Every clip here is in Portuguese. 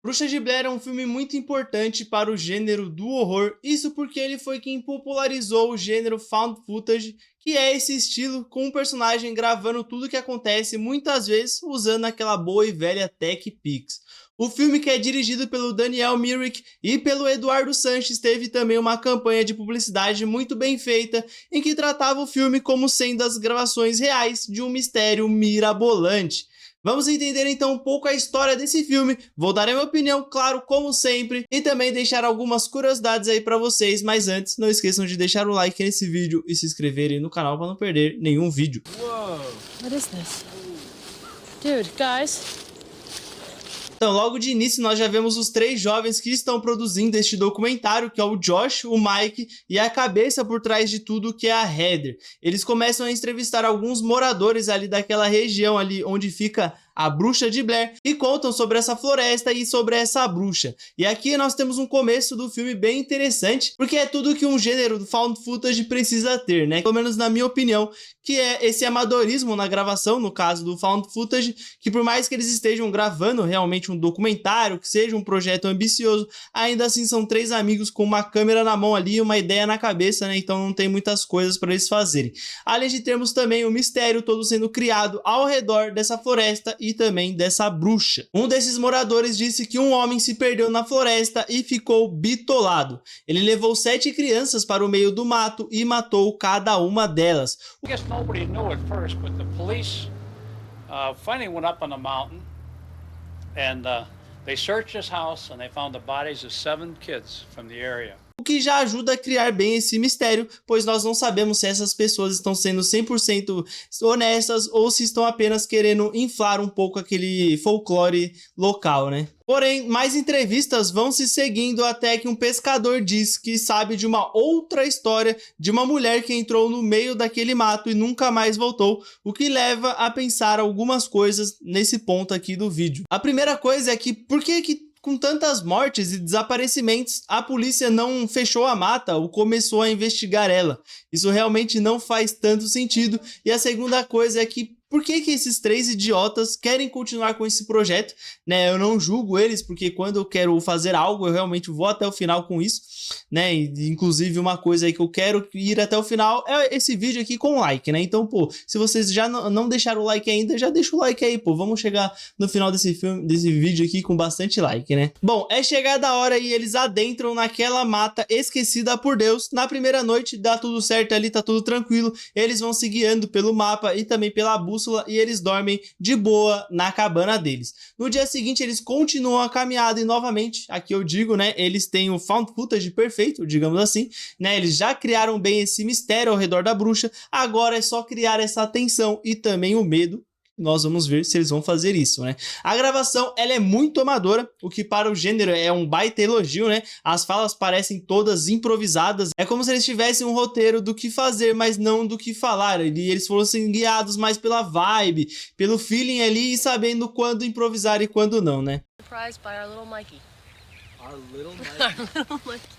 Bruxa de Blair é um filme muito importante para o gênero do horror, isso porque ele foi quem popularizou o gênero found footage, que é esse estilo com um personagem gravando tudo o que acontece, muitas vezes usando aquela boa e velha Tech Pix. O filme, que é dirigido pelo Daniel Myrick e pelo Eduardo Sanches, teve também uma campanha de publicidade muito bem feita, em que tratava o filme como sendo as gravações reais de um mistério mirabolante. Vamos entender então um pouco a história desse filme, vou dar a minha opinião, claro, como sempre, e também deixar algumas curiosidades aí pra vocês, mas antes, não esqueçam de deixar o like nesse vídeo e se inscreverem no canal para não perder nenhum vídeo. Whoa. What is this? Dude, guys. Então, logo de início, nós já vemos os três jovens que estão produzindo este documentário, que é o Josh, o Mike e a cabeça por trás de tudo, que é a Heather. Eles começam a entrevistar alguns moradores ali daquela região ali onde fica a Bruxa de Blair e contam sobre essa floresta e sobre essa bruxa. E aqui nós temos um começo do filme bem interessante, porque é tudo que um gênero do found footage precisa ter, né? Pelo menos na minha opinião, que é esse amadorismo na gravação, no caso do found footage, que por mais que eles estejam gravando realmente um documentário, que seja um projeto ambicioso, ainda assim são três amigos com uma câmera na mão ali e uma ideia na cabeça, né? Então não tem muitas coisas para eles fazerem. Além de termos também o mistério todo sendo criado ao redor dessa floresta e também dessa bruxa. Um desses moradores disse que um homem se perdeu na floresta e ficou bitolado. Ele levou 7 crianças para o meio do mato e matou cada uma delas. I guess nobody knew at first, but the police finally went up on the mountain and they searched his house and they found the bodies of 7 kids from the area. O que já ajuda a criar bem esse mistério, pois nós não sabemos se essas pessoas estão sendo 100% honestas ou se estão apenas querendo inflar um pouco aquele folclore local, né? Porém, mais entrevistas vão se seguindo até que um pescador diz que sabe de uma outra história de uma mulher que entrou no meio daquele mato e nunca mais voltou, o que leva a pensar algumas coisas nesse ponto aqui do vídeo. A primeira coisa é que por que com tantas mortes e desaparecimentos, a polícia não fechou a mata ou começou a investigar ela? Isso realmente não faz tanto sentido. E a segunda coisa é que por que esses três idiotas querem continuar com esse projeto, né? Eu não julgo eles, porque quando eu quero fazer algo, eu realmente vou até o final com isso, né? E, inclusive, uma coisa aí que eu quero ir até o final é esse vídeo aqui com like, né? Então, pô, se vocês já não deixaram o like ainda, já deixa o like aí, pô. Vamos chegar no final desse vídeo aqui com bastante like, né? Bom, é chegada a hora e eles adentram naquela mata esquecida por Deus. Na primeira noite, dá tudo certo ali, tá tudo tranquilo. Eles vão se guiando pelo mapa e também pela bússola e eles dormem de boa na cabana deles. No dia seguinte eles continuam a caminhada e novamente, aqui eu digo, né, eles têm o found footage perfeito, digamos assim, né, eles já criaram bem esse mistério ao redor da bruxa, agora é só criar essa tensão e também o medo. Nós vamos ver se eles vão fazer isso, né? A gravação, ela é muito amadora, o que para o gênero é um baita elogio, né? As falas parecem todas improvisadas. É como se eles tivessem um roteiro do que fazer, mas não do que falar. E eles fossem guiados mais pela vibe, pelo feeling ali e sabendo quando improvisar e quando não, né? Surprised by our little Mikey. Our little Our little Mikey.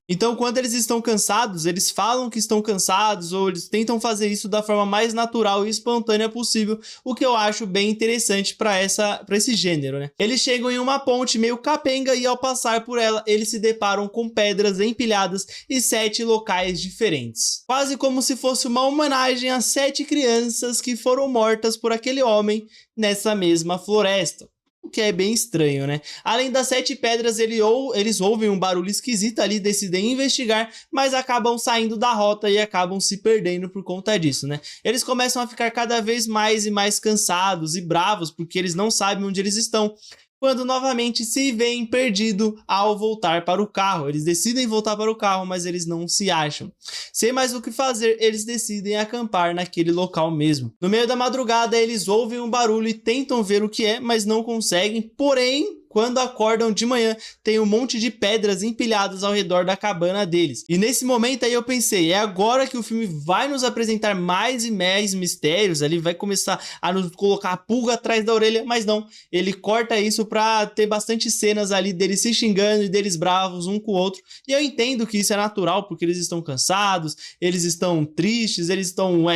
Então, quando eles estão cansados, eles falam que estão cansados ou eles tentam fazer isso da forma mais natural e espontânea possível, o que eu acho bem interessante para esse gênero, né? Eles chegam em uma ponte meio capenga e ao passar por ela, eles se deparam com pedras empilhadas e 7 locais diferentes. Quase como se fosse uma homenagem a 7 crianças que foram mortas por aquele homem nessa mesma floresta. O que é bem estranho, né? Além das 7 pedras, eles ouvem um barulho esquisito ali, decidem investigar, mas acabam saindo da rota e acabam se perdendo por conta disso, né? Eles começam a ficar cada vez mais e mais cansados e bravos, porque eles não sabem onde eles estão, quando novamente se veem perdidos ao voltar para o carro. Eles decidem voltar para o carro, mas eles não se acham. Sem mais o que fazer, eles decidem acampar naquele local mesmo. No meio da madrugada, eles ouvem um barulho e tentam ver o que é, mas não conseguem, porém, quando acordam de manhã, tem um monte de pedras empilhadas ao redor da cabana deles. E nesse momento aí eu pensei, é agora que o filme vai nos apresentar mais e mais mistérios, ali vai começar a nos colocar a pulga atrás da orelha, mas não, ele corta isso pra ter bastante cenas ali deles se xingando e deles bravos um com o outro. E eu entendo que isso é natural, porque eles estão cansados, eles estão tristes, eles estão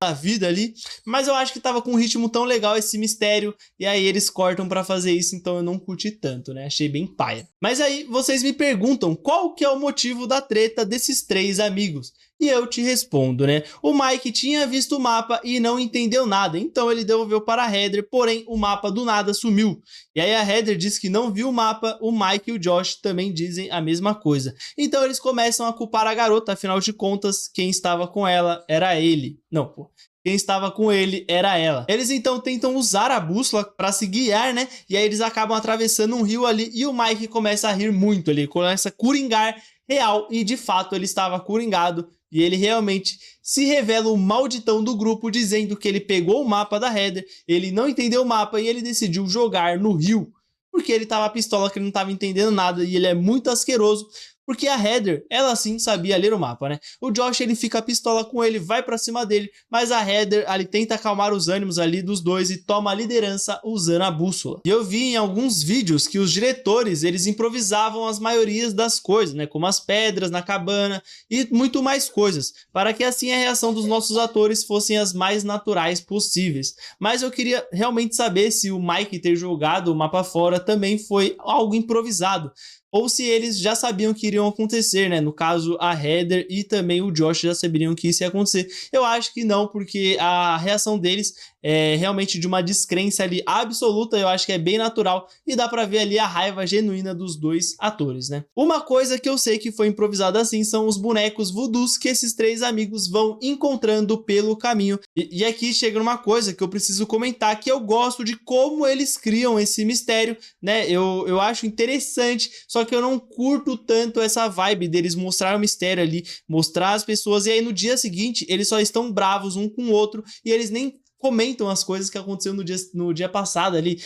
da vida ali, mas eu acho que tava com um ritmo tão legal esse mistério, e aí eles cortam pra fazer isso, então eu não curti tanto, né? Achei bem paia. Mas aí vocês me perguntam qual que é o motivo da treta desses três amigos. E eu te respondo, né? O Mike tinha visto o mapa e não entendeu nada, então ele devolveu para a Heather, porém o mapa do nada sumiu. E aí a Heather diz que não viu o mapa, o Mike e o Josh também dizem a mesma coisa. Então eles começam a culpar a garota, afinal de contas, quem estava com ela era ele. Não, pô. Quem estava com ele era ela. Eles então tentam usar a bússola para se guiar, né? E aí eles acabam atravessando um rio ali e o Mike começa a rir muito. Ele começa a coringar real e de fato ele estava coringado. E ele realmente se revela o malditão do grupo, dizendo que ele pegou o mapa da Heather, ele não entendeu o mapa e ele decidiu jogar no rio. Porque ele tava pistola, que ele não tava entendendo nada e ele é muito asqueroso. Porque a Heather, ela sim sabia ler o mapa, né? O Josh, ele fica pistola com ele, vai pra cima dele, mas a Heather, ali tenta acalmar os ânimos ali dos dois e toma a liderança usando a bússola. E eu vi em alguns vídeos que os diretores, eles improvisavam as maiorias das coisas, né? Como as pedras na cabana e muito mais coisas, para que assim a reação dos nossos atores fossem as mais naturais possíveis. Mas eu queria realmente saber se o Mike ter jogado o mapa fora também foi algo improvisado, ou se eles já sabiam que iriam acontecer, né? No caso, a Heather e também o Josh já sabiam que isso ia acontecer. Eu acho que não, porque a reação deles é realmente de uma descrença ali absoluta, eu acho que é bem natural e dá pra ver ali a raiva genuína dos dois atores, né? Uma coisa que eu sei que foi improvisada assim são os bonecos voodoos que esses três amigos vão encontrando pelo caminho. E aqui chega uma coisa que eu preciso comentar, que eu gosto de como eles criam esse mistério, né? Eu acho interessante, só que eu não curto tanto essa vibe deles mostrar o mistério ali, mostrar as pessoas, e aí no dia seguinte eles só estão bravos um com o outro e eles nem comentam as coisas que aconteceu no dia passado ali,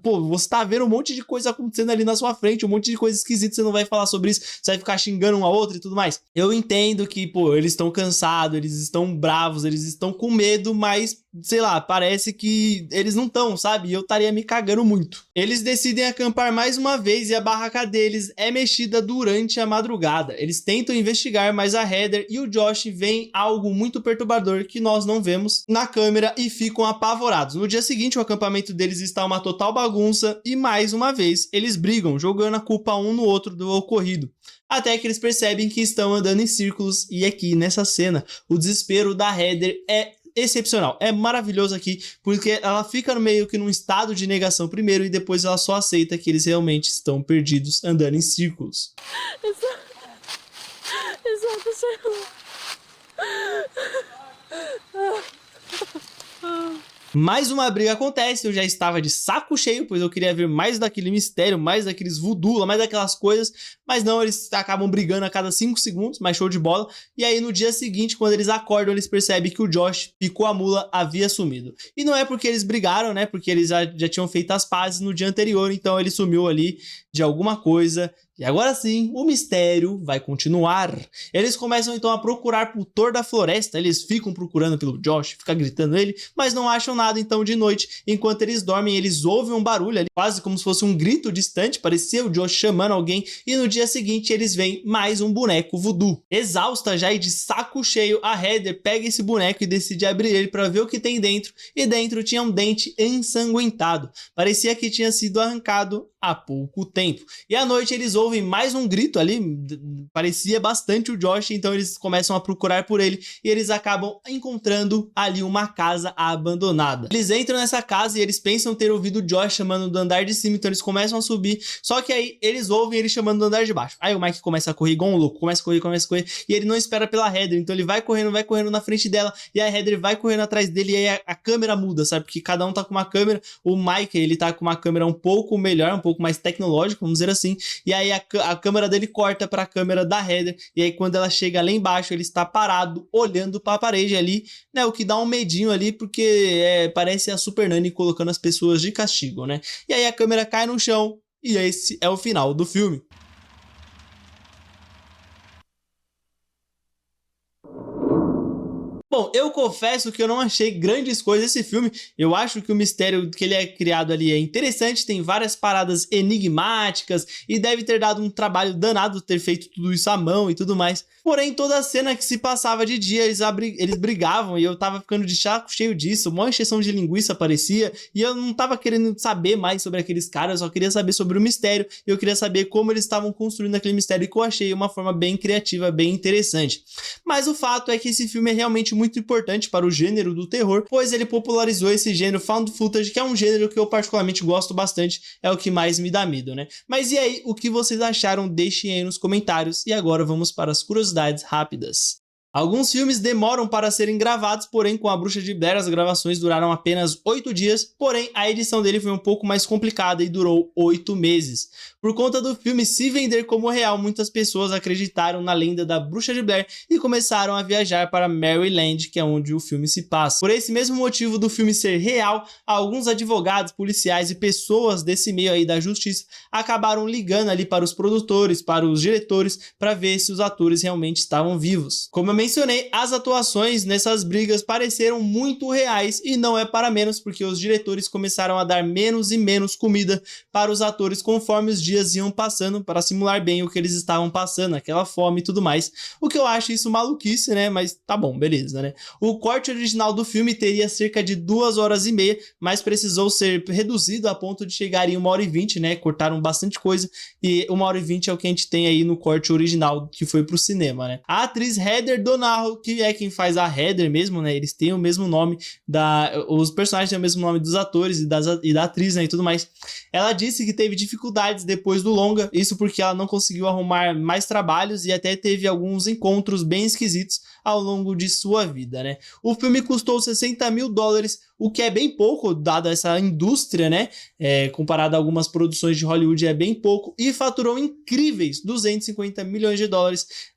pô, você tá vendo um monte de coisa acontecendo ali na sua frente, um monte de coisa esquisita, você não vai falar sobre isso, você vai ficar xingando um ao outro e tudo mais. Eu entendo que, pô, eles estão cansados, eles estão bravos, eles estão com medo, mas, sei lá, parece que eles não estão, sabe? E eu estaria me cagando muito. Eles decidem acampar mais uma vez e a barraca deles é mexida durante a madrugada. Eles tentam investigar, mas a Heather e o Josh veem algo muito perturbador que nós não vemos na câmera e ficam apavorados. No dia seguinte, o acampamento deles está uma total bagunça e, mais uma vez, eles brigam, jogando a culpa um no outro do ocorrido. Até que eles percebem que estão andando em círculos e aqui, nessa cena, o desespero da Heather é excepcional, é maravilhoso aqui, porque ela fica meio que num estado de negação primeiro e depois ela só aceita que eles realmente estão perdidos andando em círculos. It's not the same. Mais uma briga acontece, eu já estava de saco cheio, pois eu queria ver mais daquele mistério, mais daqueles voodoo, mais daquelas coisas, mas não, eles acabam brigando a cada 5 segundos, mas show de bola. E aí no dia seguinte, quando eles acordam, eles percebem que o Josh picou a mula, havia sumido. E não é porque eles brigaram, né, porque eles já tinham feito as pazes no dia anterior, então ele sumiu ali de alguma coisa. E agora sim, o mistério vai continuar. Eles começam então a procurar por Thor da floresta, eles ficam procurando pelo Josh, ficam gritando ele, mas não acham nada. Então de noite, enquanto eles dormem, eles ouvem um barulho ali, quase como se fosse um grito distante, parecia o Josh chamando alguém, e no dia seguinte eles veem mais um boneco voodoo. Exausta já e de saco cheio, a Heather pega esse boneco e decide abrir ele para ver o que tem dentro, e dentro tinha um dente ensanguentado, parecia que tinha sido arrancado há pouco tempo. E à noite eles ouvem mais um grito ali, parecia bastante o Josh, então eles começam a procurar por ele e eles acabam encontrando ali uma casa abandonada. Eles entram nessa casa e eles pensam ter ouvido o Josh chamando do andar de cima, então eles começam a subir, só que aí eles ouvem ele chamando do andar de baixo. Aí o Mike começa a correr igual um louco, começa a correr, e ele não espera pela Heather, então ele vai correndo na frente dela, e a Heather vai correndo atrás dele, e aí a câmera muda, sabe? Porque cada um tá com uma câmera, o Mike, ele tá com uma câmera um pouco melhor, um pouco mais tecnológica, vamos dizer assim, e aí a câmera dele corta pra câmera da Heather, e aí quando ela chega lá embaixo, ele está parado, olhando pra parede ali, né, o que dá um medinho ali, porque parece a Super Nanny colocando as pessoas de castigo, né, e aí a câmera cai no chão, e esse é o final do filme. Bom, eu confesso que eu não achei grandes coisas esse filme. Eu acho que o mistério que ele é criado ali é interessante, tem várias paradas enigmáticas e deve ter dado um trabalho danado ter feito tudo isso à mão e tudo mais. Porém, toda a cena que se passava de dia, eles brigavam e eu tava ficando de saco cheio disso. Uma encheção de linguiça aparecia e eu não tava querendo saber mais sobre aqueles caras, eu só queria saber sobre o mistério e eu queria saber como eles estavam construindo aquele mistério, que eu achei uma forma bem criativa, bem interessante. Mas o fato é que esse filme é realmente muito importante para o gênero do terror, pois ele popularizou esse gênero found footage, que é um gênero que eu particularmente gosto bastante, é o que mais me dá medo, né? Mas e aí, o que vocês acharam? Deixem aí nos comentários. E agora vamos para as curiosidades rápidas. Alguns filmes demoram para serem gravados, porém com A Bruxa de Blair as gravações duraram apenas 8 dias, porém a edição dele foi um pouco mais complicada e durou 8 meses. Por conta do filme se vender como real, muitas pessoas acreditaram na lenda da Bruxa de Blair e começaram a viajar para Maryland, que é onde o filme se passa. Por esse mesmo motivo do filme ser real, alguns advogados, policiais e pessoas desse meio aí da justiça acabaram ligando ali para os produtores, para os diretores, para ver se os atores realmente estavam vivos. Como eu mencionei, as atuações nessas brigas pareceram muito reais e não é para menos, porque os diretores começaram a dar menos e menos comida para os atores conforme os dias iam passando, para simular bem o que eles estavam passando, aquela fome e tudo mais. O que eu acho isso maluquice, né? Mas tá bom, beleza, né? O corte original do filme teria cerca de 2 horas e meia, mas precisou ser reduzido a ponto de chegar em 1h20, né? Cortaram bastante coisa e 1h20 é o que a gente tem aí no corte original que foi pro cinema, né? A atriz Heather Donahue, que é quem faz a Heather mesmo, né? Eles têm o mesmo nome os personagens têm o mesmo nome dos atores e da atriz, né? E tudo mais. Ela disse que teve dificuldades depois do longa, isso porque ela não conseguiu arrumar mais trabalhos e até teve alguns encontros bem esquisitos ao longo de sua vida, né? O filme custou $60 mil, o que é bem pouco, dada essa indústria, né? Comparado a algumas produções de Hollywood, é bem pouco, e faturou incríveis $250 milhões,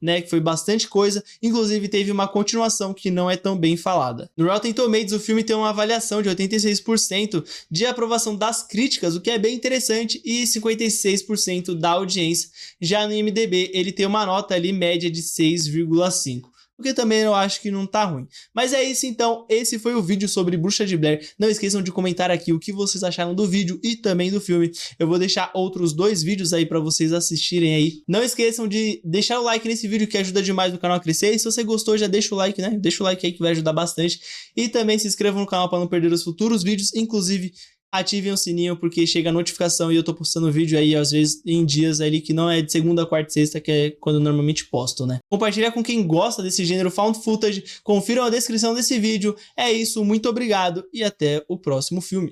né? Que foi bastante coisa. Inclusive, teve uma continuação que não é tão bem falada. No Rotten Tomatoes, o filme tem uma avaliação de 86% de aprovação das críticas, o que é bem interessante, e 56% da audiência. Já no IMDb, ele tem uma nota ali média de 6,5. Porque também eu acho que não tá ruim. Mas é isso então, esse foi o vídeo sobre Bruxa de Blair. Não esqueçam de comentar aqui o que vocês acharam do vídeo e também do filme. Eu vou deixar outros 2 vídeos aí pra vocês assistirem aí. Não esqueçam de deixar o like nesse vídeo, que ajuda demais o canal a crescer. E se você gostou, já deixa o like, né? Deixa o like aí que vai ajudar bastante. E também se inscrevam no canal pra não perder os futuros vídeos, inclusive ativem o sininho, porque chega a notificação e eu tô postando vídeo aí, às vezes, em dias ali que não é de segunda, quarta e sexta, que é quando eu normalmente posto, né? Compartilha com quem gosta desse gênero found footage, confiram a descrição desse vídeo. É isso, muito obrigado e até o próximo filme.